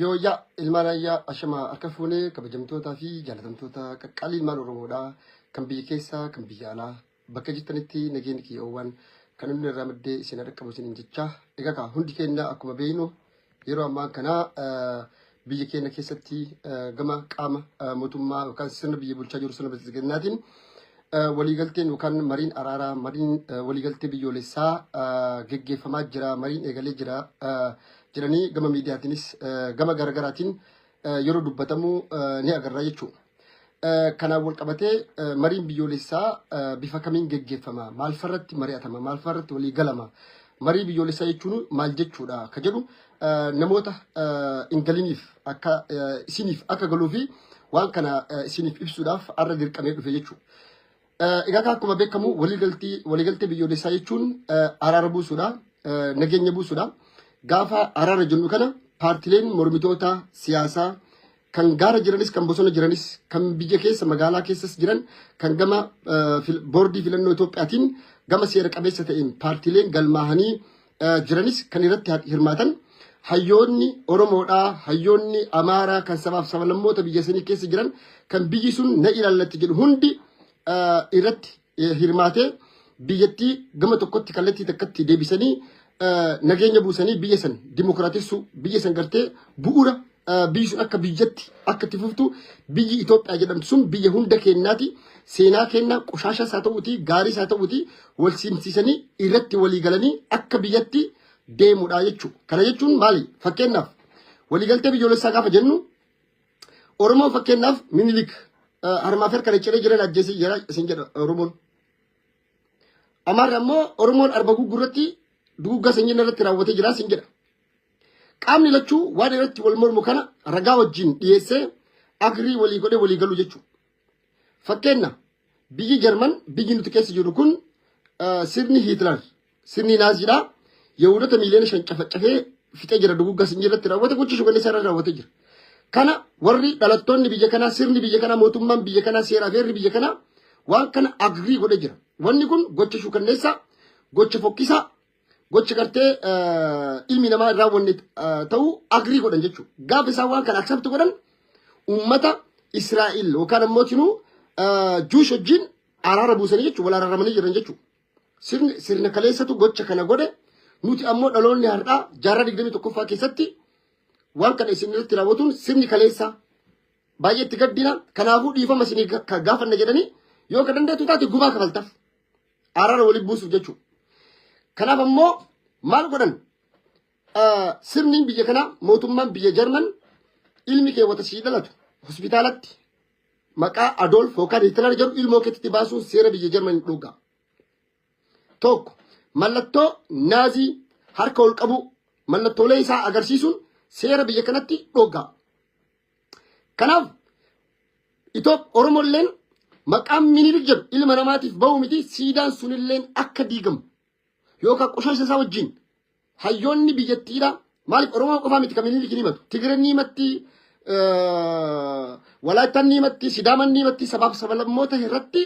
Yoo yaa ilmaan ayyaa ashamaa harka fuunee kabajamtootaa fi jaalatamtoota qaqqaalii ilmaan Oromoodhaa kan biyya keessaa kan biyya alaa bakka jirtanitti nageenyi kiyyoowwan kan inni irraa maddee isin dhaqqabu isiniin jecha egaa hundi keenya akkuma beeknu yeroo ammaa kana biyya keenya keessatti gama qaama mootummaa yookaan sirna biyya bulchaa jiru sirna bilisiginnaatiin waliigalteen yookaan mariin araaraa mariin waliigaltee biyyoolessaa geggeeffamaa jira mariin eegalee jira jiranii gama miidiyaatiinis gama garaagaraatiin yeroo dubbatamu ni agarra jechuudha. Kanaan wal qabatee mariin biyyoolessaa bifa kamiin geggeeffama maal farratti mari'atama maal farratti walii galama marii biyyoolessaa jechuun maal jechuudha ka jedhu namoota ingaliniif akka isiniif akka galuu fi waan kana isiniif ibsuudhaaf arra dirqamee dhufe jechuudha. Egaa akkuma beekamu waliigaltee biyyoolessaa jechuun araara buusuudha nageenya buusuudha. Gaafa araara jennu kana paartileen mormitoota siyaasaa kan gaara jiranis kan bosona jiranis kan biyya keessa magaalaa keessas jiran kan gama boordii filannoo Itoophiyaatiin gama seera qabeessa ta'een paartileen galmaahanii jiranis kan irratti hirmaatan hayyoonni Oromoodhaa hayyoonni Amaaraa kan sabaaf sablammoota biyya sanii keessa jiran kan biyyi sun na ilaallatti jedhu hundi irratti hirmaatee biyyattii gama tokkotti kallattii takkatti deebisanii nageenya buusanii biyya san dimokiraatessu biyya san gartee bu'uura biyyi sun akka biyyatti akka itti fuftu biyyi Itoophiyaa jedhamtu sun biyya hunda keenyaati seenaa keenya qoshaashas haa ta'uuti gaariis haa ta'uuti wal simsiisanii irratti walii galanii akka biyyatti deemuudha jechuudha. Kana jechuun maali? Fakkeenyaaf waliigaltee biyyoolessaa gaafa jennu Oromoo fakkeenyaaf Minilik harmaaf harka ciree jiran ajjeesee jira isin jedha Oromoon. Amaarri ammoo Oromoon arba gugurratti duugaa sanyii irratti raawwatee jira isin jedha. Qaamni lachuu waan irratti wal mormu kana ragaa wajjin dhiyeessee agrii walii godhee walii galu jechuudha. Fakkeenya biyyi Jarman biyyi nuti keessa jiru kun sirni Hitler sirni Naaziidha. Yahudota miiliyoona 5 cafacafee fixee jira duugaa sanyii irratti raawwate gochi shugalee isaa raawwatee jira. Kana warri dhalattoonni biyya kanaa sirni biyya kanaa mootummaan biyya kanaa seeraa feerri biyya kanaa waan kana agrii godhee jira. Wanni kun gocha shukanneessaa gocha fokkisaa gocha gartee ilmi namaa irraa wanni ta'u agrii godhan jechuudha. Gaafa isaan waan kana accept godhan uummata Israa'el yookaan ammoo tinuu Juush wajjin araara buusanii jechuudha wal araaramanii jiran jechuudha. Sirna kaleessatu gocha kana godhe nuti ammoo dhaloonni har'aa jaarraa 21ffaa keessatti waan kana isin irratti raawwatuun sirni kaleessaa baay'ee itti gaddina kanaafuu dhiifama isin gaafanna jedhanii yoo ka dandeetu taate gubaa kafaltaaf araara waliin buusuuf jechuudha. Kanaaf ammoo maal godhan sirni biyya kanaa mootummaan biyya Jarman ilmi keewwata sii dhalatu hospitaalatti maqaa Adolf yookaan Hitler jedhu ilmoo keetti baasuun seera biyya Jarman dhugaa. Tokko mallattoo naazii harka ol qabu mallattoolee isaa agarsiisuun seera biyya kanatti dhugaa. Kanaaf Oromoolleen maqaan Minilik jedhu ilma namaatiif ba'u miti siidaan sunilleen akka diigamu. Yookaan qoshaasha isaa wajjin hayyoonni biyyattiidha maaliif Oromoo qofaa miti kan Minilik ni himatu Tigireen ni himatti Walaayittaan ni himatti Sidaaman ni himatti sabaaf sablammoota irratti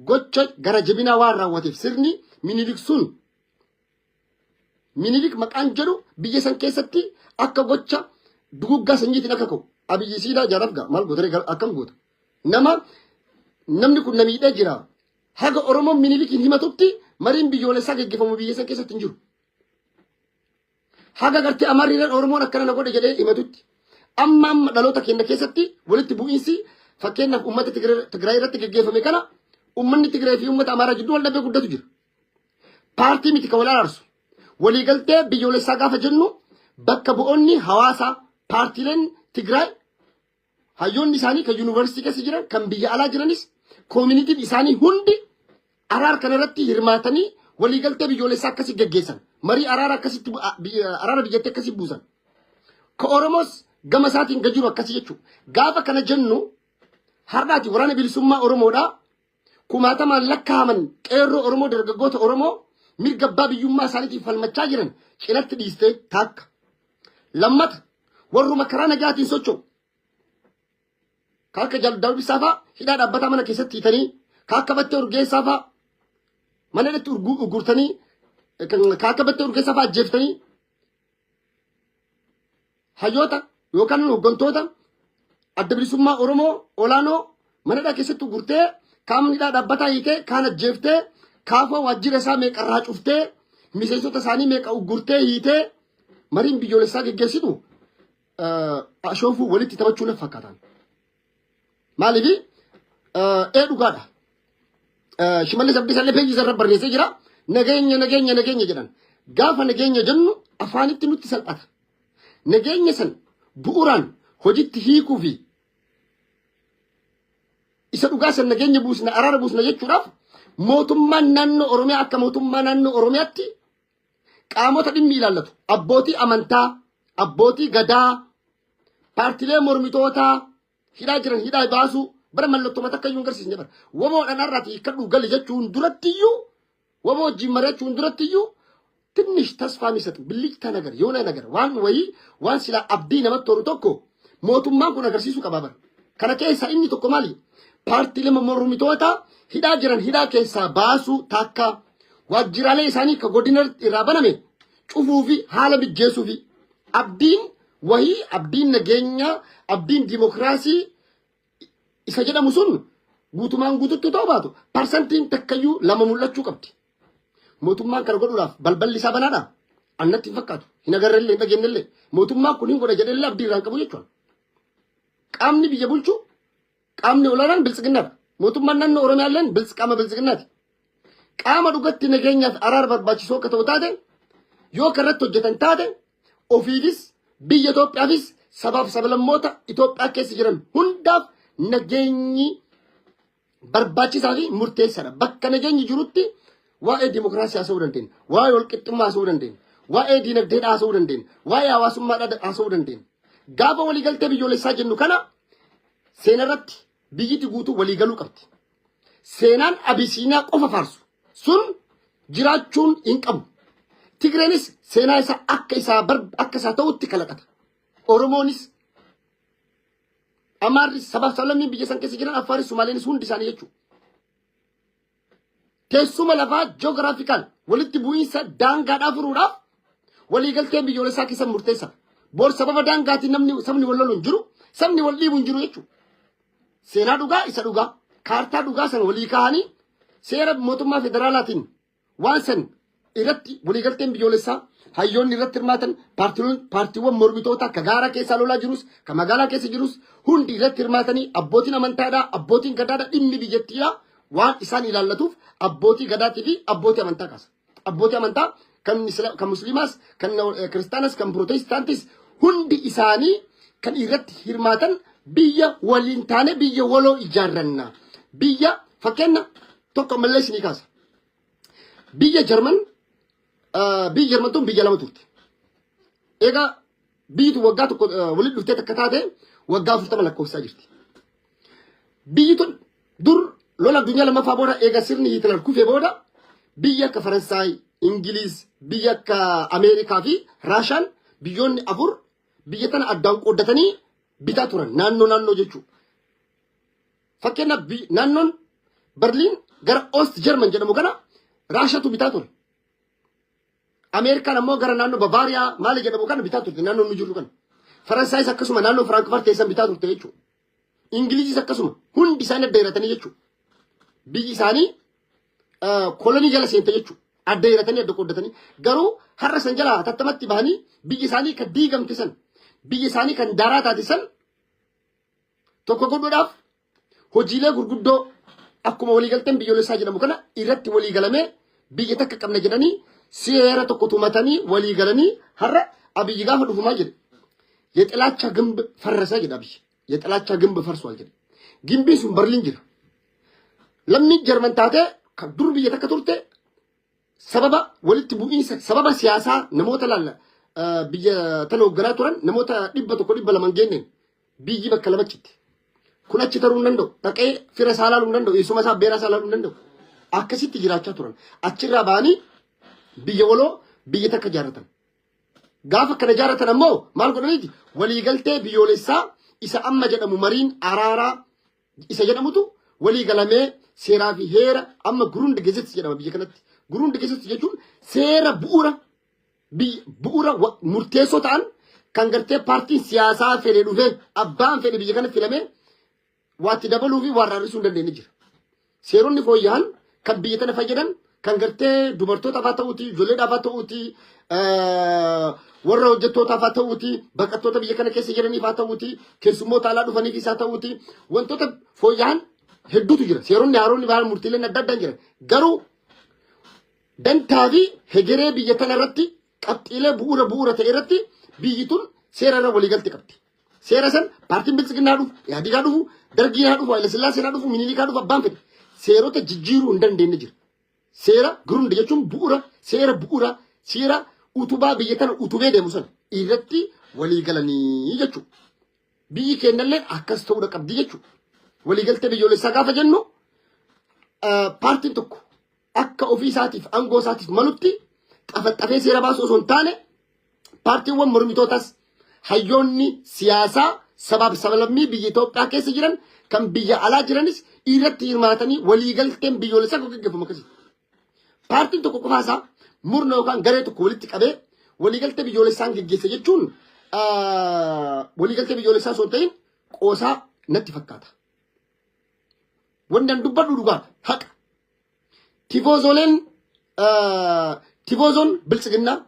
gocha gara jabinaa waan raawwateef sirni Minilik sun Minilik maqaan jedhu biyya san keessatti akka gocha duguggaa sanyiitiin akka ka'u abiyyi siidaa jaarafgaa maal gootare akkam goota namni kun namiidhee jira haga Oromoon Minilikiin himatutti mariin biyyoolessaa geggeeffamu biyya san keessatti hin jiru. Haga gartee Amaariiraan Oromoon akkana na godhe jedhee himatutti. Amma dhaloota keenya keessatti walitti bu'iinsi fakkeenyaaf uummata Tigraay irratti geggeeffame kana uummanni Tigraay fi uummata Amaaraa jidduu wal dhabee guddatu jira. Paartii miti kan wal araarsu. Waliigaltee biyyoolessaa gaafa jennu bakka bu'oonni hawaasaa paartiileen Tigraay hayyoonni isaanii kan yuunivarsiitii keessa jiran kan biyya alaa jiranis koomunitiin isaanii hundi araara kana irratti hirmaatanii waliigaltee biyyoolessaa akkasii geggeessan marii araara akkasitti araara biyyattii akkasii buusan ka Oromoos gama isaatiin gajiru akkasii jechuudha. Gaafa kana jennu har'aati waraana bilisummaa Oromoodhaa kumaatamaan lakkaaman qeerroo Oromoo dargaggoota Oromoo mirga abbaa biyyummaa isaaniitiif falmachaa jiran cinatti dhiistee taakka. Lammata warruma karaa nagaatiin socho'u kaakka Daawwisaa fa'aa hidhaa dhaabbataa mana keessatti hiitanii kaakka Battee Urgeessaa fa'aa mana irratti urgurtanii kaakka Battee Urgeessaa fa'aa ajjeeftanii hayyoota yookaan hoggantoota adda bilisummaa Oromoo olaanoo manadhaa keessatti gurtee kaamnidhaa dhaabbataa hiikee kaan ajjeeftee kaafaa waajjira isaa meeqarraa cuftee miseensota isaanii meeqa uggurtee hiitee mariin biyyoolessaa geggeessitu ashoofuu walitti taphachuu na fakkaatan. Maaliif dhugaadha. Shimallis Abdiisaa illee peejii irra barreessee jira. Nageenya jedhan. Gaafa nageenya jennu afaanitti nutti salphata. Nageenya san bu'uuraan hojiitti hiikuu fi isa dhugaa san nageenya buusna araara buusna jechuudhaaf mootummaan naannoo Oromiyaa akka mootummaa naannoo Oromiyaatti qaamota dhimmi ilaallatu abbootii amantaa, abbootii gadaa, paartilee mormitootaa hidhaa jiran hidhaa baasuu bara mallattoo takka iyyuu agarsiisne bara wamoodhaan har'aati hiikkadhu gali jechuun durattiyyuu wamoo wajjin mari'achuun durattiyyuu ትንሽ ተስፋ የሚሰጥ ብልጭታ ነገር የሆነ ነገር ዋን ሲላ አብዲ ነመት ቶሩ ቶኮ ሞቱማን ኩን አገርሲሱ ቀባበር ከነ ኬሳ ኢኒ ቶኮ ማሊ ፓርቲ ለመሞሩሚቶታ ሂዳ ጅረን ሂዳ ኬሳ ባሱ ታካ ዋጅራሌ ኢሳኒ ከጎዲነር ኢራበነሜ ጩፉፊ ሀለ ቢጀሱፊ አብዲን አብዲን ነገኛ አብዲን ዲሞክራሲ ኢሰጀዳ ሙሱን ጉቱማን ጉቱቱ ተውባቱ ፐርሰንቲን ተከዩ ለመሙላቹ ቀብቲ mootummaan kana godhuudhaaf balballi isaa banaadha. Annatti hin fakkaatu. Hin agarrellee hin dhageenyellee. Mootummaan kun hin godha jedhellee abdii irraan qabu jechuudha. Qaamni biyya bulchu qaamni olaanaan biltsiginnaadha. Mootummaan naannoo Oromiyaalleen qaama biltsiginnaati. Qaama dhugatti nageenyaaf araara barbaachisoo akka ta'u taate yoo karratti hojjetan taate ofiifis biyya Itoophiyaafis sabaaf sablammoota Itoophiyaa keessa jiran hundaaf nageenyi barbaachisaa fi murteessaadha. Bakka nageenyi jirutti waa'ee dimokiraasii haasa'uu dandeenya. Waa'ee walqixxummaa haasa'uu dandeenya. Waa'ee diinagdeedhaa haasa'uu dandeenya. Waa'ee hawaasummaadhaa haasa'uu dandeenya. Gaafa waliigaltee biyyoolessaa jennu kana seenarratti biyyiti guutuu waliigaluu qabdi. Seenaan Abisiiniyaa qofa faarsu sun jiraachuun hin qabu. Tigreenis seenaa isaa akka isaa ta'utti kalaqata. Oromoonis Amaarris sabaaf sablammiin biyya san keessa jiran Affaaris Sumaaleenis hundi isaanii jechuudha. Teessuma lafaa ji'oogiraafikaal walitti bu'iinsa daangaadhaa furuudhaaf waliigalteen biyyoolessaa keessa murteessa. Boor sababa daangaatiin sabni wal lolu hin jiru, sabni wal dhiibu hin jiru jechuudha. Seenaa dhugaa isa dhugaa, kaartaa dhugaa sana walii kaa'anii seera mootummaa federaalaatiin waan san irratti waliigalteen biyyoolessaa hayyoonni irratti hirmaatan paartiiwwan mormitoota ka gaara keessaa lolaa jirus, ka magaalaa keessa jirus hundi irratti hirmaatanii abbootiin amantaadhaa, abbootiin gadaadhaa dhimmi biyyattiidhaa waan isaan ilaallatuuf abbootii gadaatii fi abbootii amantaa kaasa. Abbootii amantaa kan musliimaas, kan kiristaanas, kan pirootestaantis hundi isaanii kan irratti hirmaatan biyya waliin taane biyya waloo ijaarranna. Biyya fakkeenya tokko mallee isinii kaasa. Biyya Jarman tun biyya lama turte. Egaa biyyitu waggaa tokko walitti dhuftee takka taate waggaa 40 lakkoofsaa jirti. Biyyi tun dur lola addunyaa lammaffaa booda eega sirni Hitler kufee booda biyya akka Faransaay, Ingiliiz, biyya akka Ameerikaa fi Raashaan biyyoonni afur biyya tana addaan qooddatanii bitaa turan naannoo jechuudha. Fakkeenyaaf naannoon Berliin gara Oost Jarman jedhamu kana Raashaatu bitaa ture. Ameerikaan ammoo gara naannoo Bavaariyaa maali jedhamu kana bitaa turte naannoon nu jirru kana. Faransaayis akkasuma naannoo Firaankifaart keessan bitaa turte jechuudha. Ingiliizis akkasuma hundi isaanii adda hiratanii jechuudha. Biyyi isaanii kolonii jala seente jechuudha. Adda hiratanii adda qooddatanii garuu har'a san jala tattamatti bahanii biyyi isaanii kan diigamte san biyyi isaanii kan daaraa taate san tokko godhuudhaaf hojiilee gurguddoo akkuma waliigalteen biyyoolessaa jedhamu kana irratti waliigalamee biyya takka qabna jedhanii seera tokko tumatanii waliigalanii har'a Abiyyi gaafa dhufumaa jedhe የጥላቻ ግንብ ፈረሰ jedha Abiyyi. የጥላቻ ግንብ ፈርሷል jedhe. Gimbiin sun Berliin jira. Lammi Jarman taate kan dur biyya takka turte sababa walitti bu'iinsa sababa siyaasaa namoota laalla biyya tana hoogganaa turan namoota 100-200 geenneen biyyi bakka lama citti. Kun achi taruu hin danda'u. Dhaqee fira isaa laaluu hin danda'u. Eessuma isaa beeraa isaa laaluu hin danda'u. Akkasitti jiraachaa turan. Achirraa ba'anii biyya waloo biyya takka jaarratan. Gaafa kana jaarratan ammoo maal godhaniiti waliigaltee biyyoolessaa isa amma jedhamu mariin araaraa isa jedhamutu waliigalamee seeraa fi heera amma Gurundi geessetti jedhama biyya kanatti. Gurundi geessetti jechuun seera bu'uura murteessoo ta'an kan gartee paartiin siyaasaa fedhe dhufee abbaan fedhe biyya kana filame waatti dabaluu fi warraarrisuu hin dandeenye jira. Seeronni fooyya'an kan biyya tana fayyadan kan gartee dubartootaaf haa ta'uuti, ijoolleedhaaf haa ta'uuti, warra hojjettootaaf haa ta'uuti, baqattoota biyya kana keessa jiraniif haa ta'uuti, keessummoota alaa dhufaniifis haa ta'uuti, wantoota fooyya'an hedduutu jira. Seeronni haaronni bahan murtiileen adda addaan jira. Garuu dantaa fi hegeree biyya tana irratti qabxiilee bu'uura ta'e irratti biyyi tun seera irra waliigalti qabdi. Seera san paartiin bilisiginnaa dhufu, yaadigaa dhufu, dargiinaa dhufu, Hayilasillaaseenaa dhufu, Minilikaa dhufu abbaan fedhe seerota jijjiiruu hin dandeenye jira. Seera gurunda jechuun bu'uura, seera utubaa biyya tana utubee deemu sana irratti waliigalanii jechuudha. Biyyi keenyallee akkas ta'uudha qabdi jechuudha. Waliigaltee biyyoolessaa gaafa jennu paartiin tokko akka ofii isaatiif aangoo isaatiif malutti xafaxafee seera baasu osoo hin taane paartiiwwan mormitootas hayyoonni siyaasaa sabaaf sablammii biyya Itoophiyaa keessa jiran kan biyya alaa jiranis irratti hirmaatanii waliigalteen biyyoolessaa kan gaggeeffamu akkasii. Paartiin tokko qofaasaa murna yookaan garee tokko walitti qabee waliigaltee biyyoolessaan gaggeessa jechuun waliigaltee biyyoolessaa osoo hin ta'in qoosaa natti fakkaata. Wanti an dubbadhu dhugaadha haqa. Tifoozoon bilisiginnaa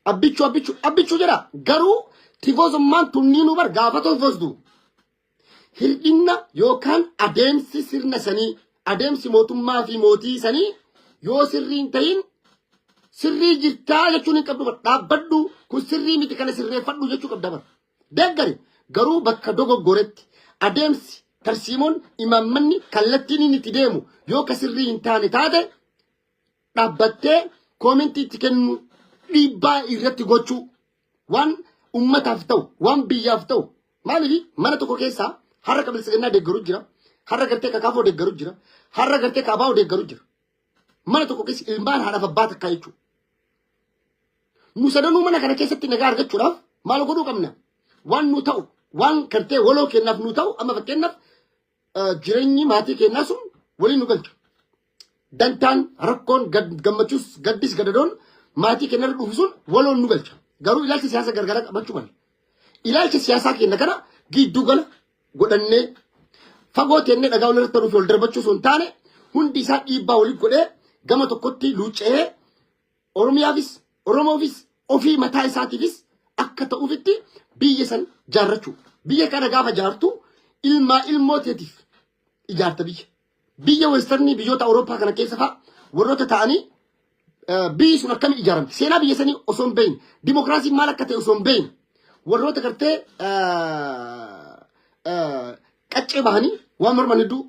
abbichuu jedha. Garuu tifoozummaan tunniinuu bar gaafa toofosdu hir'inna yookaan adeemsi sirna sanii adeemsi mootummaa fi mootii sanii yoo sirrii hin ta'in sirrii jirtaa jechuun hin qabdu bar. Dhaabbadhu kun sirrii miti kana sirreeffadhu jechuu qabda bar. Deeggari garuu bakka dogoggoretti adeemsi tarsiimoon imaammanni kallattiin inni itti deemu yoo ka sirrii hin taane taate dhaabbattee koomentii itti kennu dhiibbaa irratti gochuu waan ummataaf ta'u waan biyyaaf ta'u maaliif mana tokko keessaa har'a bilisiginnaa deeggaru jira, har'a gartee kakaafoo deeggaru jira, har'a gartee kaabaa'oo deeggaru jira. Mana tokko keessa ilmaan haadhaaf abbaa takkaa jechuudha. Nu sadanuu mana kana keessatti nagaa argachuudhaaf maal godhuu qabna? Waan nu ta'u waan gartee waloo kennaaf nu ta'u amma fakkeenyaaf jireenyi maatii kennaa sun waliin nu galcha. Dantaan rakkoon gammachuus gaddis gadadoon maatii kennarra dhufu sun waloon nu galcha. Garuu ilaalcha siyaasa gargaraa qabachuu malee. Ilaalcha siyaasaa kenna kana gidduu gala godhannee fagoo teennee dhagaa walirratti dhufu wal darbachuu sun taane hundi isaa dhiibbaa waliin godhee gama tokkotti luuccee Oromiyaafis Oromoofis ofii mataa isaatiifis akka ta'uufitti biyya san jaarrachuu. Biyya kana gaafa jaartu ilmooteetiif ijaarta biyya. Biyya westernii biyyoota Awurooppaa kana keessa fa'a warroota ta'anii biyyi sun akkamiin ijaaramte seenaa biyya sanii osoo hin beekne dimokiraasiin maal akka ta'e osoo hin beekne warroota gartee qaccee bahanii waan morman hedduu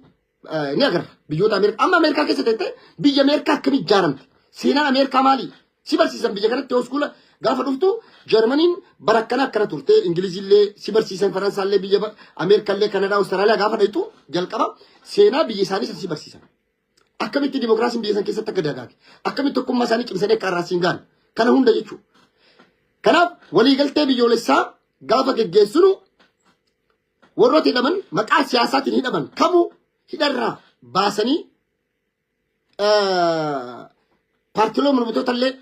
ni agarra biyyoota Ameerikaa. Amma Ameerikaa keessa ta'e biyya Ameerikaa akkamiin ijaaramte seenaan Ameerikaa maali si barsiisan biyya kanatti hooskuula gaafa dhuftu Jarmaniin bara akkana turte Ingilizillee si barsiisan Faransaallee biyya Ameerikaallee Kanadaa Awustiraaliyaa gaafa dhaytu jalqaba seenaa biyya isaanii si barsiisan. Akkamitti dimokiraasiin biyya san keessatti akka dagaage akkamitti tokkummaa isaanii cimsanii akka arraasiin gaan kana hunda jechuudha. Kanaaf waliigaltee biyyoolessaa gaafa geggeessinu warroota hidhaman maqaa siyaasaatiin hidhaman kamuu hidharraa baasanii paartiilee mormitootallee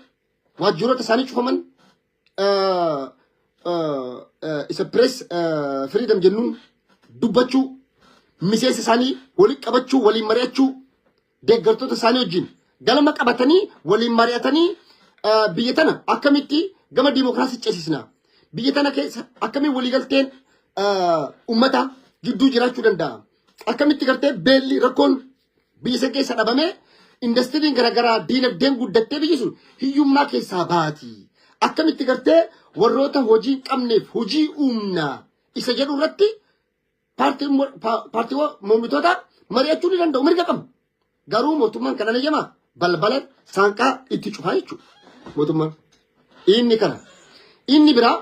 waajjiroota isaanii cufaman isa press freedom jennuun dubbachuu miseensa isaanii waliin qabachuu waliin mari'achuu deeggartoota isaanii wajjin galma qabatanii waliin mari'atanii biyya tana akkamitti gama dimokiraasii ceesisna biyya tana keessa akkamiin waliigalteen ummata jidduu jiraachuu danda'a akkamitti gartee beelli rakkoon biyya san keessa dhabamee indastiriin garaagaraa diinagdeen guddattee biyyi sun hiyyummaa keessaa baati akkamitti gartee warroota hojii qabneef hojii uumnaa isa jedhu irratti paartiiwwan mormitoota mari'achuu ni danda'u mirga qabu. Garuu mootummaan kana ni jamaa balbala saanqaa itti cufaa jechuudha. Mootummaan inni kana inni biraa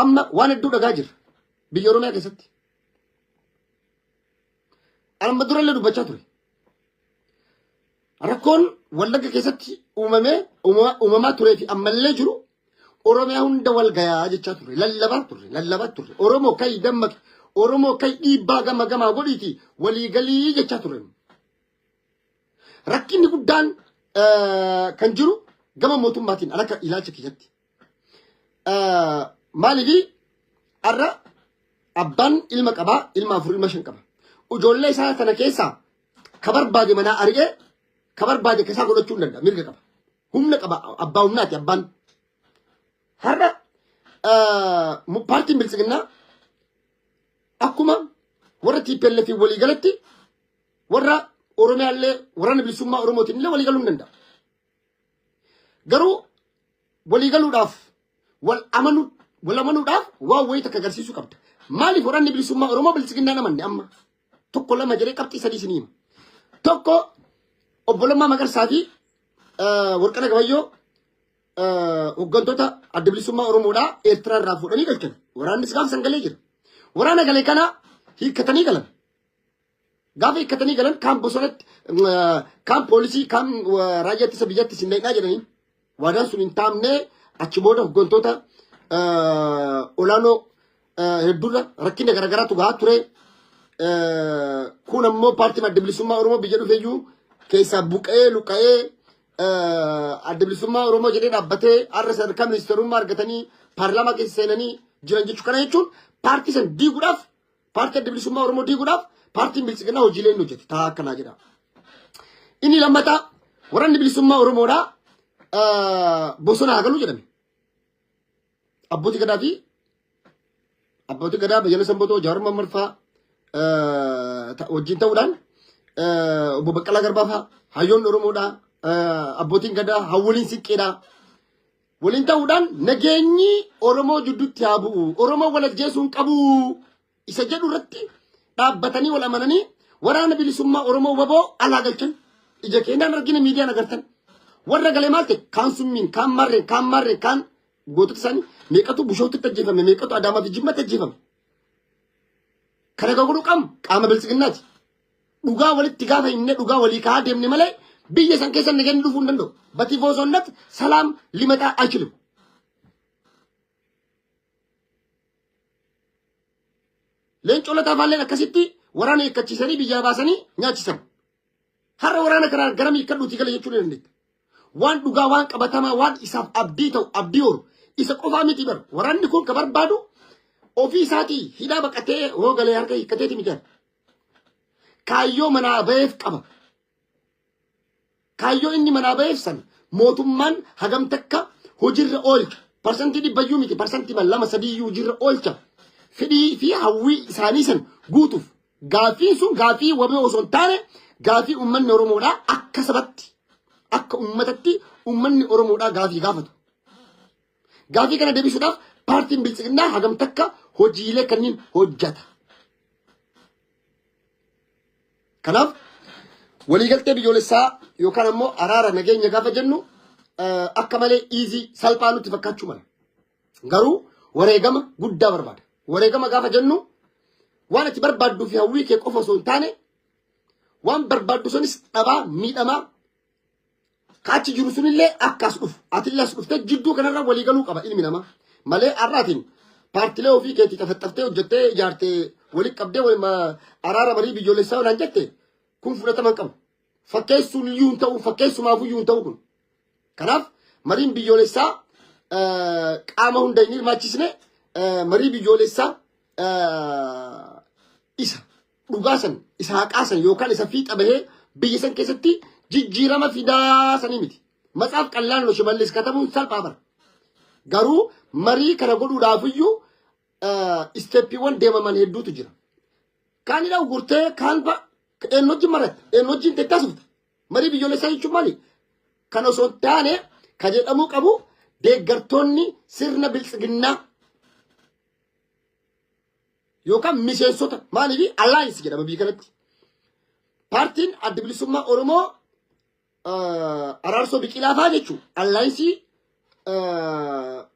amma waan hedduu dhagaa jira biyya Oromiyaa keessatti. Amma durallee dubbachaa ture. Rakkoon Wallagga keessatti uumamaa turee fi ammallee jiru Oromiyaa hunda wal gayaa jechaa ture. Lallabaa ture. Oromoo kai dammaqe. Oromoo kai dhiibbaa gamaa godhiiti waliigalii jechaa ture. Rakkinni guddaan kan jiru gama mootummaatiin alaka ilaalcha keessatti. maalifi arra abbaan ilma qabaa ilma afur ilma shan qaba ijoollee isaa tana keessaa ka barbaade manaa argee ka barbaade keessaa godhachuu hin danda'a mirga qaba humna qaba abbaa humnaati abbaan har'a paartiin bilisiginnaa akkuma warra TPLF walii galatti warra Oromiyaallee waraana bilisummaa Oromootiin illee walii galuu hin danda'a. Garuu walii galuudhaaf wal amanuudhaaf waan wayii takka agarsiisuu qabda. Maaliif waraanni bilisummaa Oromoo bilisiginnaa namanne amma tokko lama jedhee qabxii sadii isinii hima. Tokko obbo Lammaa Magarsaa fi Warqina Gabayyoo hooggantoota adda bilisummaa Oromoodhaa Eertiraa irraa fuudhanii galchan. Waraannis gaafa san galee jira. Waraana galee kana hiikkatanii galan. Gaafa hiikkatanii galan kaan bosonatti kaan poolisii kaan raayyaa ittisa biyyatti sindeedhaa jedhanii waadaan sun hin taamne achi booda hooggantoota olaanoo hedduudha rakkina garaagaraatu gahaa ture. Kun ammoo paartiin adda bilisummaa Oromoo biyya dhufeeyyuu keessaa buqee luqa'ee adda bilisummaa Oromoo jedhee dhaabbatee har'a sadarkaa ministeerummaa argatanii paarlaamaa keessa seenanii jiran jechuu kana jechuun paartii san diiguudhaaf paartii adda bilisummaa Oromoo diiguudhaaf paartiin bilisiginnaa hojiilee inni hojjete taa'aa akkanaa jedha. Inni lammataa waraanni bilisummaa Oromoodhaa bosona haa galuu jedhame. Abbootii Gadaa fi Abbootii Gadaa Bayyana Sanbatoo Jawaar Mohaammed fa'aa wajjin ta'uudhaan obbo Baqqalaa Garbaa fa'aa hayyoonni Oromoodhaa abbootiin Gadaa hawwaliin Siqqeedhaa waliin ta'uudhaan nageenyi Oromoo jidduutti haa bu'u Oromoo wal ajjeesuun qabu isa jedhu irratti dhaabbatanii wal amananii waraana bilisummaa Oromoo waboo alaa galchan ija keenyaan argina miidiyaan agartan warra galee maal ta'e kaan summiin kaan marreen kaan gootota isaanii meeqatu Bushootitti ajjeefame meeqatu Adaamaa fi Jimmatti ajjeefame kana godhu qaama bilisiginnaati dhugaa walitti gaafa himne dhugaa walii kaa'aa deemne malee biyya san keessa nageenyi dhufuu hin danda'u batifoosonnat salaam limataa አይችልም leencoo lataa faalleen akkasitti waraana eekkachiisanii biyyaa baasanii nyaachisan har'a waraana kanaa garamii kadhuutii gala jechuu dandeetta waan dhugaa waan qabatamaa waan isaaf abdii ta'u abdii horu isa qofaa miti bar waraanni kun ka barbaadu ofii isaatii hidhaa baqatee hoogalee harka hiikkateeti mijan kaayyoo manaa ba'eef qaba kaayyoo inni manaa ba'eef san mootummaan hagam takka hojiirra oolcha parsantii dhibbayyuu miti parsantii lama sadiiyyuu hojiirra oolcha fedhii fi hawwii isaanii san guutuuf gaafiin sun gaafii wabee osoo hin taane gaafii uummanni Oromoodhaa akka sabatti akka uummatatti uummanni Oromoodhaa gaafii gaafatu. Gaafii kana deebisuudhaaf paartiin bilisiginnaa hagam takka hojiilee kanneen hojjeta. Kanaaf waliigaltee biyyoolessaa yookaan ammoo araara nageenya gaafa jennu akka malee iizii salphaa nutti fakkaachuu mala. Garuu wareegama guddaa barbaada. Wareegama gaafa jennu waan ati barbaadduu fi hawwii kee qofa osoo hin taane waan barbaaddu sunis dhabaa miidhamaa kaachi jiru sunillee akkas dhufu atillee as dhuftee jidduu kanarra walii galuu qaba ilmi namaa malee har'aatiin paartilee ofii keetii xafaxaftee hojjettee ijaartee walii qabdee araara marii biyyoolessaa olaan jette kun fudhatama hin qabu. Fakkeessuun iyyuu hin ta'u fakkeessumaaf iyyuu hin ta'u kun. Kanaaf mariin biyyoolessaa qaama hunda hin hirmaachisne marii biyyoolessaa isa dhugaa san isa haqaa san yookaan isa fiixa bahee biyya san keessatti jijjiirama fidaa sanii miti. Matsaaf qallaan Shimallis katabuun salphaa bara. Garuu marii kana godhuudhaaf iyyuu isteeppiiwwan deemaman hedduutu jira. Kaanidha gurtee kaan fa'a eenyutti maratte eenyutti teessufte marii biyyoolessaa jechuun maali? Kan osoo taane ka jedhamuu qabu deeggartoonni sirna bilisiginnaa yookaan miseensota maaliif alliance jedhama biyya kanatti. Paartiin adda bilisummaa Oromoo araarsoo biqilaa fa'aa jechuun alliance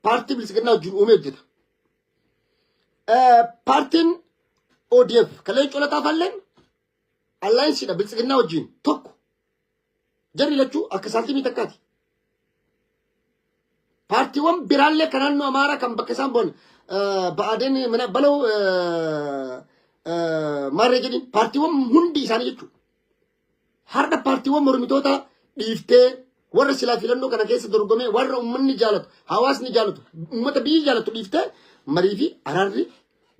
paartii bilisiginnaa wajjin uumee hojjeta. Paartiin ODF Leencoo Lataa faalleen alliance dha bilisiginnaa wajjin tokko. Jarri lachuu akka saaltimii takkaati. Paartiiwwan biraallee kan naannoo Amaaraa kan bakka isaan bu'an ba'aadeen mana baloo maarree jedhin paartiiwwan hundi isaanii jechuudha. Har'a paartiiwwan mormitoota dhiiftee warra silaa filannoo kana keessa dorgomee warra ummanni jaalatu hawaasni jaalatu ummata biyyi jaalatu dhiiftee marii fi araarri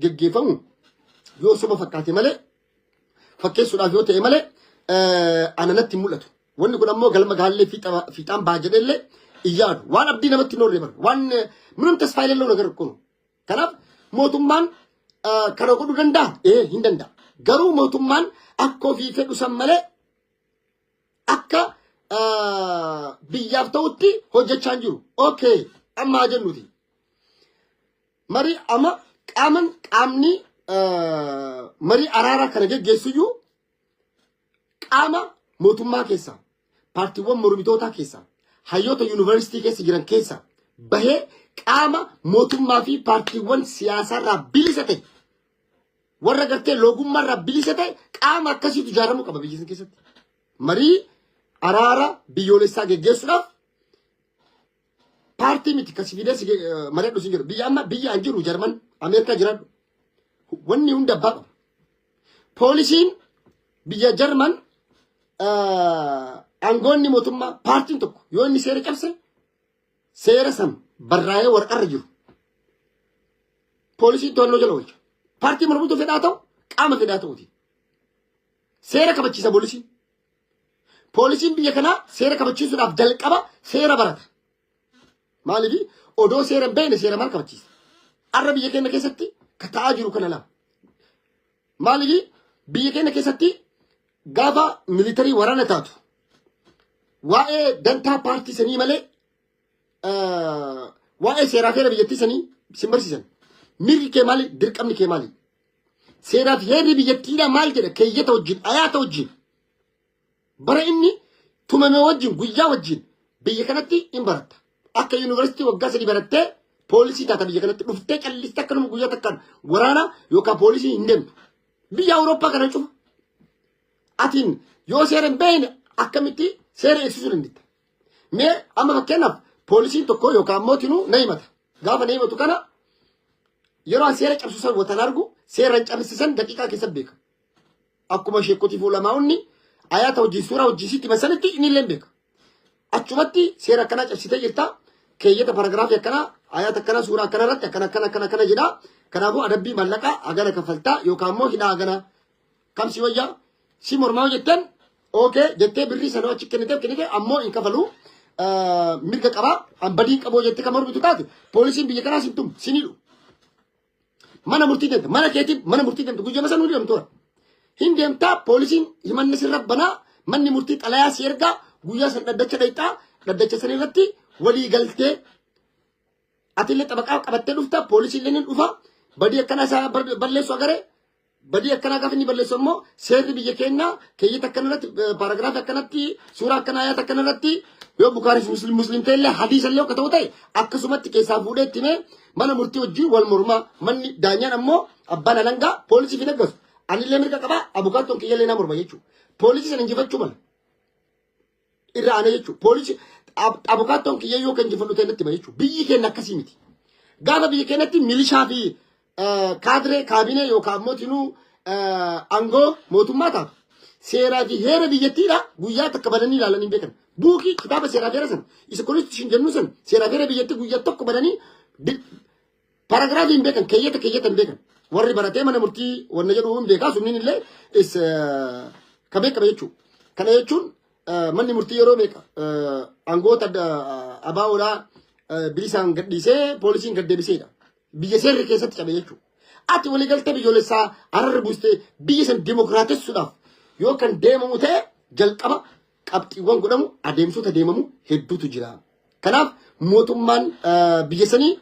geggeeffamu yoo soba fakkaate malee fakkeessuudhaaf yoo ta'e malee ananatti mul'atu. Wanni kun ammoo galma gaallee fiixaan baajadeellee iyyaadu waan abdii namatti hin horre waan minum tasfaa ilelloo nagar kun. Kanaaf mootummaan kana godhuu danda'a? Hin danda'a. Garuu mootummaan akka ofii fedhu san malee akka biyyaaf ta'utti hojjechaa hin jiru. Okay, amma jennuti. Marii amma qaamni marii araaraa kana geggeessuyyuu qaama mootummaa keessaa paartiiwwan mormitootaa keessaa hayyoota yuunivarsiitii keessa jiran keessaa bahee qaama mootummaa fi paartiiwwan siyaasaarraa bilisa ta'e warra gartee loogummaarraa bilisa ta'e qaama akkasiitu ijaaramuu qaba biyya keessatti. Marii araara biyyoolessaa geggeessuudhaaf paartii miti kasi fidees mari'adhu sin jiru. Biyya an jiru Jarman Ameerikaa jiraadhu wanni hunda abbaa qaba. Poolisiin biyya Jarman aangoonni mootummaa paartiin tokko yoo inni seera cabse seera san barraa'ee warqarra jiru. Poolisiin to'annoo jala oolcha. Paartii mormituu fedhaa ta'u qaama fedhaa ta'uuti. Seera kabachiisa poolisiin. Poolisiin biyya kanaa seera kabachiisuudhaaf jalqaba seera barata. Maaliif odoo seera hin beekne seera maal kabachiisa? Arra biyya keenya keessatti ta'aa jiru kana lama. Maaliif biyya keenya keessatti gaafa militarii waraana taatu waa'ee dantaa paartii sanii malee waa'ee seeraa fi biyyattii sanii sin barsiisan. Mirgi kee maali? Dirqamni kee maali? Seeraa fi heerri biyyattiidha maal jedha? Keeyyata wajjin, ayaata wajjin. Bara inni tumame wajjin, guyyaa wajjin biyya kanatti hin baratta. Akka yuunivarsiitii waggaa sadii barattee poolisii taata biyya kanatti dhuftee callistee akkanuma guyyaa takkaan waraana yookaan poolisii hin deemtu. Biyya Awurooppaa kana cufa. Atiin yoo seera hin beekne akkamitti seera eegsisuu dandeetta? Mee amma fakkeenyaaf poolisiin tokko yookaan mootinuu na himata. Gaafa na himatu kana yeroo seera cabsisan watan argu seera hin cabsisan daqiiqaa keessatti beeka. Akkuma sheekotii fuulamaa'unni ayaata hojii suuraa hojii sitti masanitti inni illee beeka. Achumatti seera akkanaa cabsitee jirta. Keeyyata paragraafii akkanaa ayaata akkanaa suuraa akkana irratti akkana jedha. Kanaafuu adabbii maallaqaa hagana kaffaltaa yookaan immoo hidhaa hagana kamsi wayyaa si mormaa jettan okay jettee birrii sanoo achi kennite ammoo hin kafalu mirga qabaa hambadii qaboo jettee kan mormitu taate poolisiin biyya kanaa sintum sinidhu. Mana murtii deemta mana keetiin mana murtii deemta guyyaa masan hundi deemtu hin deemtaa poolisiin himanni sirra banaa manni murtii xalayaa si ergaa guyyaa san dhaddacha dhayxaa dhaddacha san irratti walii galtee atillee xabaqaa qabattee dhufta poolisiin illee dhufa badii akkanaa isaa balleessu agaree badii akkanaa gaafa inni balleessu ammoo seerri biyya keenyaa keeyyata akkanarratti paaragraafii akkanatti suuraa akkanaa ayaata akkanarratti yoo Bukaaris muslim ta'ellee hadiisa illee akka ta'u ta'e akkasumatti keessaa fuudhee itti mee mana murtii wajjin wal mormaa manni daanyaan ammoo abbaan alangaa poolisii fi naggasu anillee mirga qabaa abukaattoon kiyyallee na morma jechuudha. Poolisii sana injifachuu mala irra aanee jechuudha. Poolisii abukaattoon kiyya yoo kan injifadhu ta'e natti hima jechuudha. Biyyi keenya akkasii miti. Gaafa biyya keenyatti milishaa fi kaadree kaabinee yookaan mootinuu aangoo mootummaa taatu seeraa fi heera biyyattiidha guyyaa takka badanii ilaalanii hin beekan. Buukii kitaaba seeraa fi heera sana isa konstitushin jennu sana seeraa fi heera biyyattii guyyaa tokko badanii paragraafii hin beekan keeyyata hin beekan. Warri baratee mana murtii wanna jedhu hin beekaa sunniin illee qabe jechuudha. Kana jechuun manni murtii yeroo beeka aangoota abaawoodhaa bilisaan gadhiisee poolisiin gaddeebiseedha. Biyya seerri keessatti cabe jechuudha. Ati waliigaltee biyyoolessaa ararra buustee biyya san dimookiraatessuudhaaf yoo kan deemamu ta'e jalqaba qabxiiwwan godhamu adeemsota deemamu hedduutu jira. Kanaaf mootummaan biyya sanii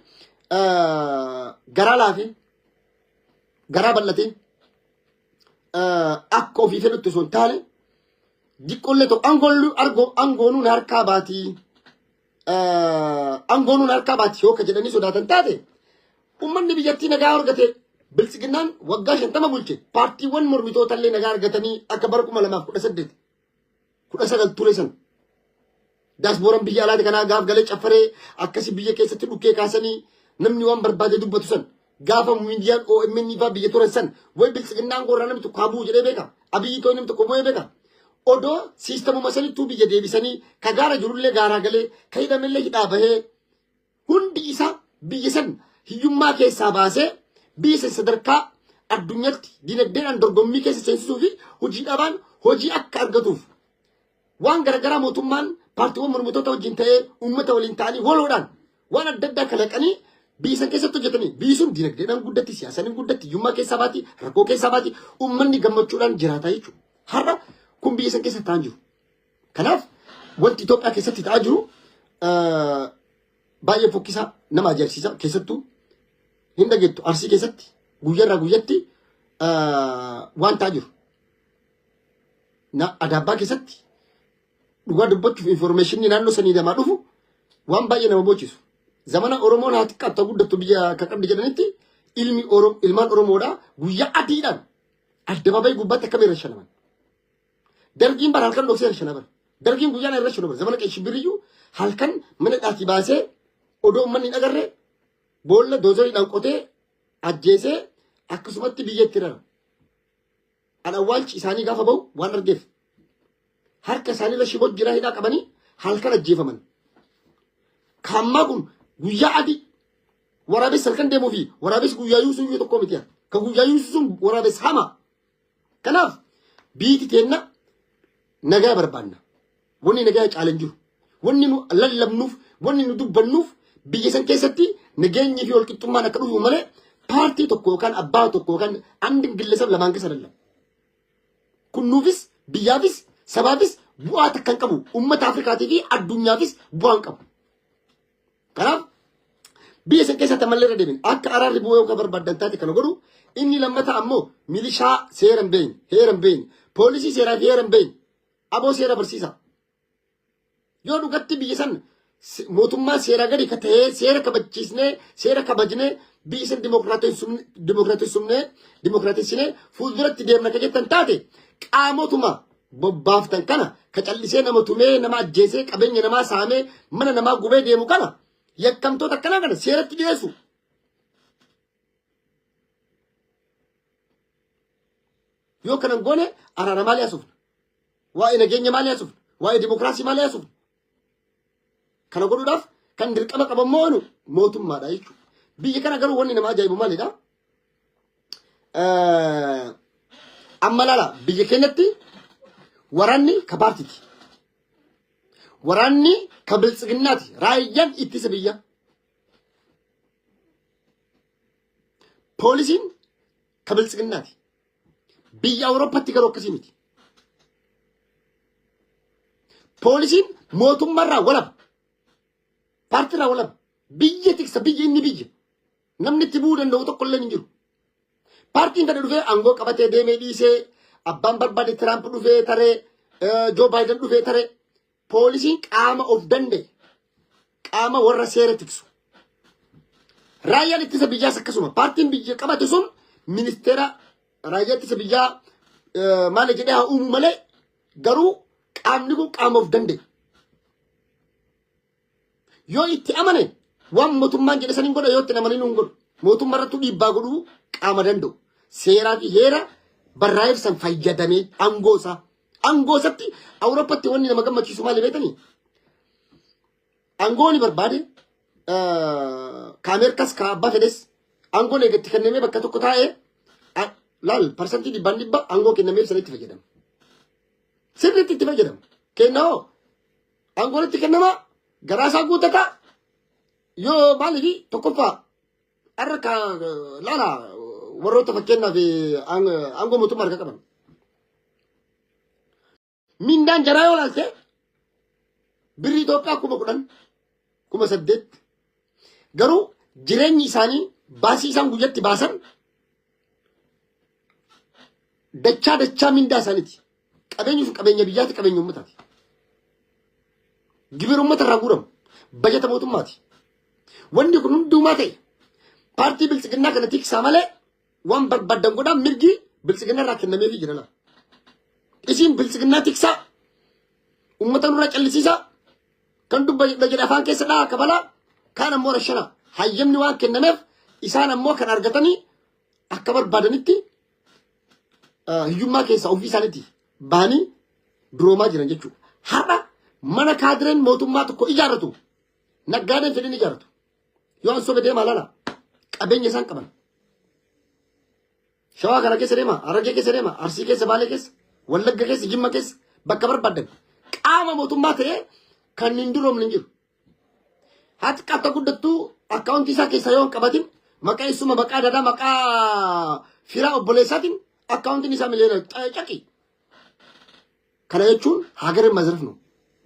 garaa laafee garaa bal'atee akka ofii fedhutti osoo hin taane diqqollee tokko aangoonuu harkaa baatii yoo ka jedhanii sodaatan taate ummanni biyyattii nagaa argate bilisiginnaan waggaa 50 bulche paartiiwwan mormitootallee nagaa argatanii akka bara 2018 19 ture san daasbooran biyya alaati kanaa gaaf galee caffaree akkasi biyya keessatti dhukkee kaasanii namni waan barbaade dubbatu san gaafa miidiyaan OMN faa biyya turan san way bilisiginnaan gorraa namni tokko habuu jedhee beeka abiyyi koo namni tokko bu'ee beeka odo sistema masani tu biyya deebisanii ka gaara jirullee gaaraa galee ka hidhamillee hidhaa bahee hundi isa biyya san hiyyummaa keessaa baasee biyya san sadarkaa addunyaatti dinagdeedhaan dorgommii keessa seensisuu fi hojii dhabaan hojii akka argatuuf waan garagaraa mootummaan paartiiwwan mormitoota wajjin ta'ee uummata waliin ta'anii waloodhaan waan adda addaa kalaqanii biyya san keessatti hojjetanii biyyi sun dinagdeedhaan guddatti siyaasaan guddatti hiyyummaa keessaa baati rakkoo keessaa baati uummanni gammachuudhaan jiraata jechuudha. Har'a kun biyya san keessa ta'an jiru. Kanaaf wanti Itoophiyaa keessatti ta'aa jiru baay'ee fokkisaa nama ajaa'ibsiisa keessattuu hin dhageettu Arsii keessatti guyyaarraa guyyatti waan ta'aa jiru. Adaabbaa keessatti dhugaa dubbachuuf informationii naannoo sanii namaa dhufu waan baay'ee nama bochisu. Zamana Oromoon haa xiqqaatu guddattu biyya akka qabdi jedhanitti ilmaan Oromoodhaa guyyaa adiidhaan addabaabayii gubbaatti akkamiin rashanaman. Dargiin bara halkan dhoksee rashanaman. Dargiin guyyaan irra rashanaman. Zamana qeeshii biriyyuu halkan mana dhaatii baasee odoo uummanni hin agarre boolla doozoriidhaan qotee ajjeesee akkasumatti biyya itti rara. Awwaalchi isaanii gaafa bahu waan argeef harka isaaniirra shiboo jiraa hidhaa qabanii halkan ajjeefaman. Kammaa kun guyyaa adii waraabessi halkan deemuu fi waraabessi guyyaa yuusuu iyyuu tokko miti. Kan guyyaa yuusuu sun waraabessi hama. Kanaaf biiti teenna nagaa barbaanna. Wanni nagaa caalan jiru. Wanni nu lallabnuuf, wanni nu dubbannuuf biyya san keessatti nageenyi fi walqixxummaan akka dhufu malee paartii tokko yookaan abbaa tokko yookaan andi gillesab lamaan keessa lallaba. Kunnuufis biyyaafis sabaafis bu'aa takka hin qabu. Uummata Afrikaatii fi addunyaafis bu'aa hin qabu. Kanaaf biyya san keessatti ammallee irra deemin akka araarri bu'aa yookaan barbaadan taate kana godhu inni lammataa ammoo milishaa seera hin beekne heera hin beekne poolisii seeraa fi heera hin beekne aboo seera barsiisa. Yoo dhugatti biyya san mootummaa seeraa gadi ka ta'ee seera kabachiisnee seera kabajnee biyya san dimokiraatessinee fuulduratti deemna ka jettan taate qaamotuma bobbaaftan kana ka callisee nama tumee nama ajjeesee qabeenya namaa saamee mana namaa gubee deemu kana yakkamtoota akkanaa kana seeratti dhiyeessu. Yoo kanan goone araara maalii haasofna? Waa'ee nageenya maalii haasofna? Waa'ee dimokiraasii maalii haasofna? Kana godhuudhaaf kan dirqama qabammoo mootummaadha jechuudha. Biyya kana garuu wanni nama ajaa'ibu maalidha? Amma laala biyya keenyatti waraanni ka paartiiti. Waraanni ka biltsiginnaati. Raayyaan ittisa biyya. Poolisiin ka biltsiginnaati. Biyya Awurooppaatti garuu akkasii miti. Poolisiin mootummaarraa walaba. Paartiirraa walaba. Biyya tiksa biyya inni biyya. Namni itti bu'uu danda'u tokko illee hin jiru. Paartiin kana dhufee aangoo qabatee deemee dhiisee abbaan barbaade Tiraamp dhufee taree Joo Baayiden dhufee taree poolisiin qaama of danda'e qaama warra seera tiksu. Raayyaan ittisa biyyaas akkasuma paartiin biyya qabate sun ministeera raayyaa ittisa biyyaa maal jedhee haa uumu malee garuu qaamni kun qaama of danda'e. Yoo itti amane waan mootummaan jedhe saniin godha yoo itti amane nuun godhu mootummaa irratti dhiibbaa godhuu qaama danda'u seeraa fi heera barraa'eef san fayyadamee aangoosatti Awurooppaatti wanni nama gammachiisu maali beekanii? Aangoon barbaade kaameerkas ka abbaa fedhes aangoon eegatti kennamee bakka tokko taa'ee laal parsantii dhibbaan dhibba aangoo kennameef sanitti fayyadama. Sirriitti itti fayyadama. Kennaa aangoon itti kennamaa garaasaa guuttataa yoo maaliif tokkoffaa harka laala warroota fakkeenyaaf aangoo mootummaa harka qaban. Mindaan jaraa yoo laalte birrii Itoophiyaa 10,000 garuu jireenyi isaanii baasii isaan guyyatti baasan dachaa mindaa isaaniiti. Qabeenyi sun qabeenya biyyaati qabeenya uummataati. Gibira uummata irraa guuramu bajata mootummaati. Wanni kun hundumaa ta'e paartii biltsiginnaa kana tiksaa malee waan barbaadan godhaan mirgi biltsiginnaa irraa kennameefii jira laa. Isiin biltsiginnaa tiksaa uummata nurra callisiisaa kan dubba jedhe afaan keessa dhaa kabalaa kaan ammoo rashana hayyamni waan kennameef isaan ammoo kan argatanii akka barbaadanitti hiyyummaa keessaa ofii isaaniitti bahanii duroomaa jiran jechuudha. Har'a mana kaadireen mootummaa tokko ijaarratu naggaadeen fedhin ijaarratu yoo an sobe deemaa laala qabeenya isaan qaban. Shawaa kana keessa deema, Harargee keessa deema, Arsii keessa, Baalee keessa, Wallagga keessa, Jimma keessa bakka barbaadan qaama mootummaa ta'ee kan hin duroomne hin jiru. Haati qatta guddattuu akkaawuntii isaa keessa yoo hin qabatin maqaa isuma maqaa dadaa maqaa firaa obboleessaatiin akkaawuntiin isaa miliyoona caqi. Kana jechuun hagarin mazrafnu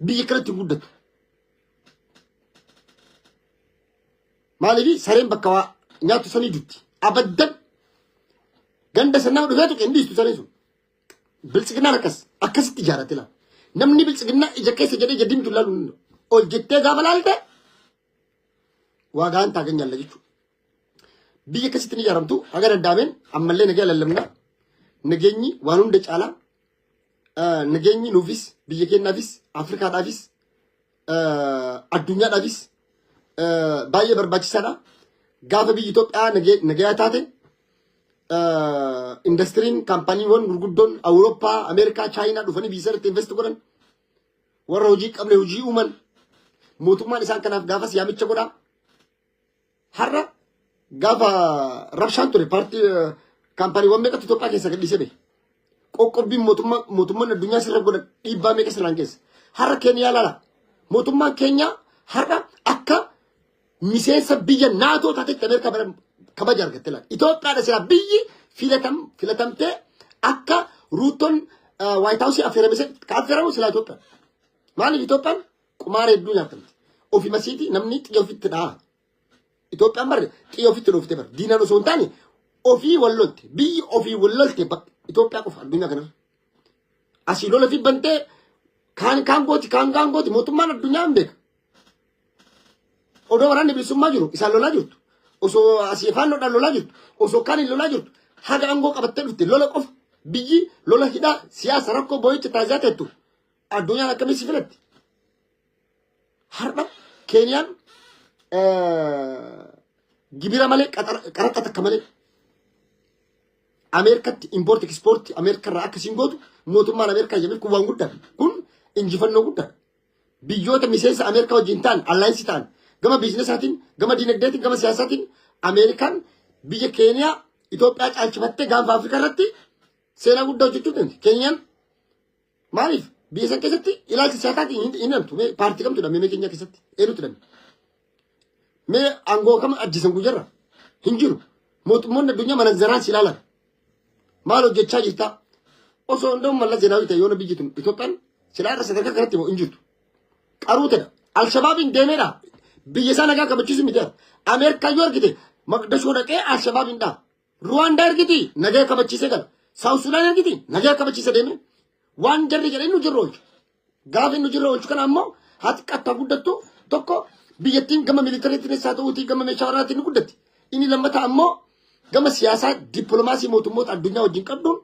biyya kanatti guddatu. Maaliif sareen bakka waa nyaatu sanii dutti abaddan ganda sanaa dhufee tuqe inni istu sareen sun bilchiginaan akkasitti ijaarate laa namni bilchiginaa ija keessa jedhee jedhimtu laalu ol jettee gaafa laalte waa gaan taaganyalla jechuudha. Biyya akkasitti ni ijaaramtu haga danda'ameen ammallee nagaa lallabna nageenyi waan hunda caalaa nageenyi nuufis biyya keenyaafis Afrikaadhaafis addunyaadhaafis baay'ee barbaachisaadha. Gaafa biyyi Itoophiyaa nagaa taate industiriin kaampaniiwwan gurguddoon Awurooppaa, Ameerikaa, Chaayinaa dhufanii biyya sanatti invest godhan warra hojii qabne hojii uuman mootummaan isaan kanaaf gaafas yaamicha godhaa. Har'a gaafa rabshaan ture paartii kaampaniiwwan meeqatu Itoophiyaa keessa gadhiisee bahe. Qoqqobbiin mootummaan addunyaa sirra godhan dhiibbaa meeqa sirraan keessa. Har'a Keeniyaa laala. Mootummaan keenya har'a akka miseensa biyya naatoo taatetti Ameerikaa bara kabaja argatte laala. Itoophiyaadha sila biyyi filatamtee akka ruutoon Waayit Haawusii affeeramu sila Itoophiyaa. Maaliif Itoophiyaan qumaara hedduu nyaatamti. Ofii masiitii namni xiyya ofitti dha'a. Itoophiyaan barre xiyya ofitti dhoofte bara. Diinaan osoo hin taane ofii wallolte biyyi ofii wallolte Itoophiyaa qofa addunyaa kanarra. Asii lola fi bantee kaan gooti mootummaan addunyaa hin beeka. Odoo waraanni bilisummaa jiru isaan lolaa jirtu. Osoo asii faannoodhaan lolaa jirtu. Osoo kaan hin lolaa jirtu. Haga aangoo qabattee dhufte lola qofa biyyi lola hidhaa siyaasa rakkoo boo'icha taasisaa teettu addunyaan akkamii si filatti. Har'a Keeniyaan gibira malee qaraxa takka malee Ameerikatti import export Ameerikarraa akkasiin gootu mootummaan Ameerikaa jedhame kun waan guddaadha. Kun injifannoo guddaadha. Biyyoota miseensa Ameerikaa wajjin ta'an allaayinsii ta'an gama biizinasaatiin gama diinagdeetiin gama siyaasaatiin Ameerikaan biyya Keeniyaa Itoophiyaa caalchifattee gaanfa Afrikaa irratti seenaa guddaa hojjechuu dandeenya. Keeniyaan maaliif biyya san keessatti ilaalcha siyaasaatiin hin himtu paartii kamtu dha mee Keeniyaa keessatti eenyutu dha mee aangoo kam ajjisan guyyarra hin jiru. Mootummoonni addunyaa manazaraan si ilaalan. Maal hojjechaa jirta? Osoo hunduu Mallas Zeenaawii ta'e yoona biyyi tun Itoophiyaan silaa irra sadarkaa kanatti hin jirtu. Qaruutedha. Alshabaabiin deemeedha. Biyya isaa nagaa kabachiisu miti. Ameerikaa yoo argite Maqdashoo dhaqee Alshabaabiin dha. Ruwaandaa argiti nagaa kabachiisee gala. Saawus Sudaan argiti nagaa kabachiisee deeme. Waan jarri jedhee nu jirra oolchu. Gaafa nu jirra oolchu kana ammoo haati qatta guddattu tokko biyyattiin gama militariitiin isaa ta'uutii gama meeshaa waraanaatiin ni guddatti. Inni lammataa ammoo gama siyaasaa dippiloomaasii mootummoota addunyaa wajjin qabduun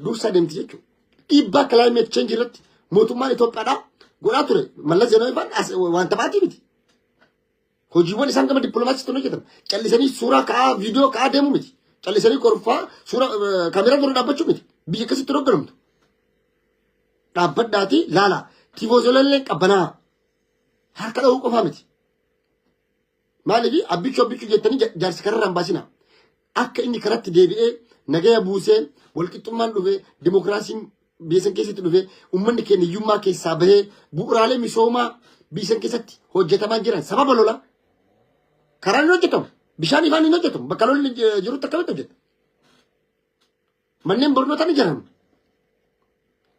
dursa deemti jechuudha. Dhiibbaa climate change irratti mootummaan Itoophiyaadhaa godhaa ture. Mallas Zeenaawii waan taphaatii miti. Hojiiwwan isaan gama dippiloomaasiitti hojjetan callisanii suuraa ka'aa viidiyoo ka'aa deemuu miti. Callisanii korfaa suuraa kaameraa dura dhaabbachuu miti. Biyya akkasitti hogganamtu. Dhaabbadhaatii laala. Tiivoozolallee qabbanaa. Harka dhahuu qofaa miti. Maaliif abbichuu jettanii jaarsi kararraan baasina. Akka inni karatti deebi'ee nagaya buusee walqixxummaan dhufee dimokiraasiin biyya san keessatti dhufee uummanni keenya hiyyummaa keessaa bahee bu'uuraalee misoomaa biyya san keessatti hojjetamaa jiran sababa lola karaan hin hojjetamu bishaan ifaan hin hojjetamu bakka lolli jirutti akkamitti hojjeta. Manneen barnootaa ni ijaaramu.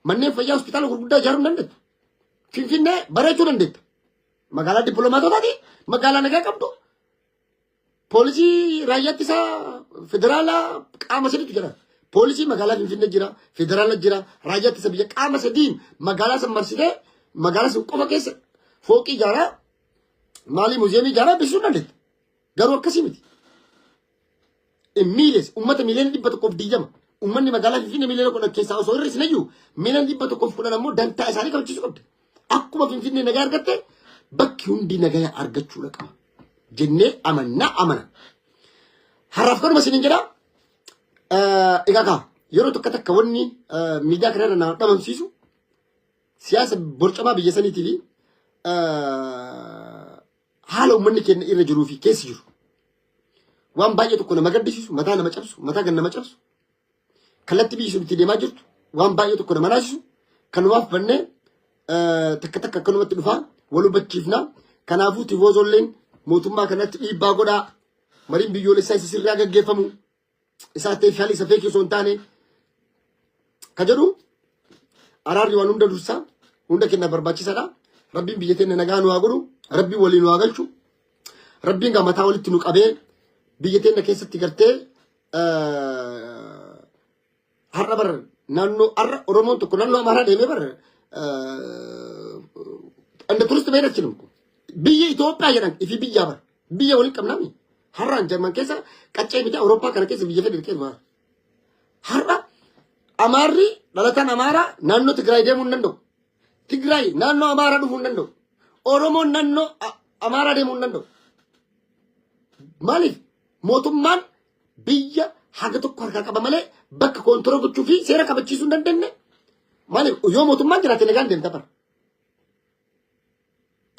Manneen fayyaa hospitaala gurguddaa ijaaruu hin dandeettu. Finfinnee bareechuu dandeetta. Magaalaa dippiloomaatotaati magaalaa nagaa qabdu. Poolisii raayyaa ittisaa federaalaa qaama sadiitu jira. Poolisii magaalaa Finfinnee jira, federaala jira, raayyaa ittisa biyya qaama sadiin magaalaa san marsitee magaalaa san qofa keessa fooqii ijaaraa maalii muuziyeemii ijaaraa bilisuu dandeetta. Garuu akkasii miti. Miiles uummata miliyoona 120 uummanni magaalaa Finfinnee miliyoona 10 keessaa osoo hir'isne iyyuu miliyoona 110 ammoo dantaa isaanii kabachiisuu qabdi. Akkuma Finfinnee nagaa argatte bakki hundi nagaa argachuudha qaba. Jennee amana. Har'aaf kanuma isiniin jedha. Egaa yeroo tokko takka wanni miidiyaa kanarra nama dhabamsiisu siyaasa borcamaa biyya saniitii fi haala uummanni keenya irra jiruu fi keessa jiru waan baay'ee tokko nama gaddisiisu mataa nama cabsu mataa gan nama cabsu kallattii biyyi sun itti deemaa jirtu waan baay'ee tokko nama naasisu kanumaaf bannee takka takka akkanumatti dhufaa wal hubachiifnaa kanaafuu tifoozolleen mootummaa kanatti dhiibbaa godhaa mariin biyyoolessaa isa sirraa gaggeeffamu isaa ta'e fi haala isa feekii osoo hin taane ka jedhu araarri waan hunda dursaa hunda kenna barbaachisaadha. Rabbiin biyya teenya nagaa nu haa godhu, Rabbiin waliin nu haa galchu, Rabbiin mataa walitti nu qabee biyya teenya keessatti gartee har'a bar naannoo har'a Oromoon tokko naannoo Amaaraa deemee bar anda turisti beena chilum biyya Itoophiyaa jedhan ifi biyya bar biyya waliin qabnami har'aan Jarman keessa qaccee bita Awurooppaa kana keessa biyya fedhe keessa har'a Amaarri dhalataan Amaaraa naannoo Tigraay deemuu hin danda'u. Tigraay naannoo Amaaraa dhufuu hin danda'u. Oromoon naannoo Amaaraa deemuu hin danda'u. Maaliif mootummaan biyya haga tokko harkaa qaba malee bakka koontiroo gochuu fi seera kabachiisuu hin dandeenye. Maaliif yoo mootummaan jiraate nagaan deemta bara.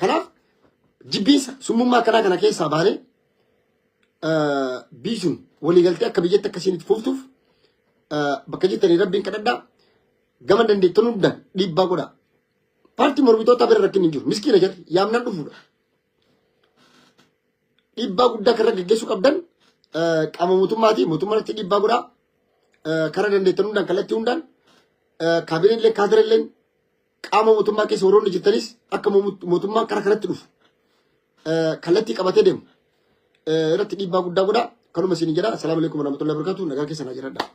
Kanaaf jibbiinsa summummaa kana keessaa baanee biisuun waliigaltee akka biyyatti akkasiin itti fuftuuf bakka jirtanii Rabbiin kadhadhaa gama dandeettan hundaan dhiibbaa godhaa. Paartii mormitoota bira rakkin hin jiru. Miskiina jedhe yaamnaan dhufuudha. Dhiibbaa guddaa karra gaggeessuu qabdan qaama mootummaati. Mootummaatti dhiibbaa godhaa. Karaa dandeettan hundaan kallattii hundaan kaabineen kaadireen qaama mootummaa keessa warroonni jirtanis akka mootummaan karaa kanatti dhufu kallattii qabatee deemu irratti dhiibbaa guddaa godhaa. Kanuma isin jedha. Assalaamu alaikum warahmatullahi wabarakatuh. Nagaa keessa naa jiradhaa.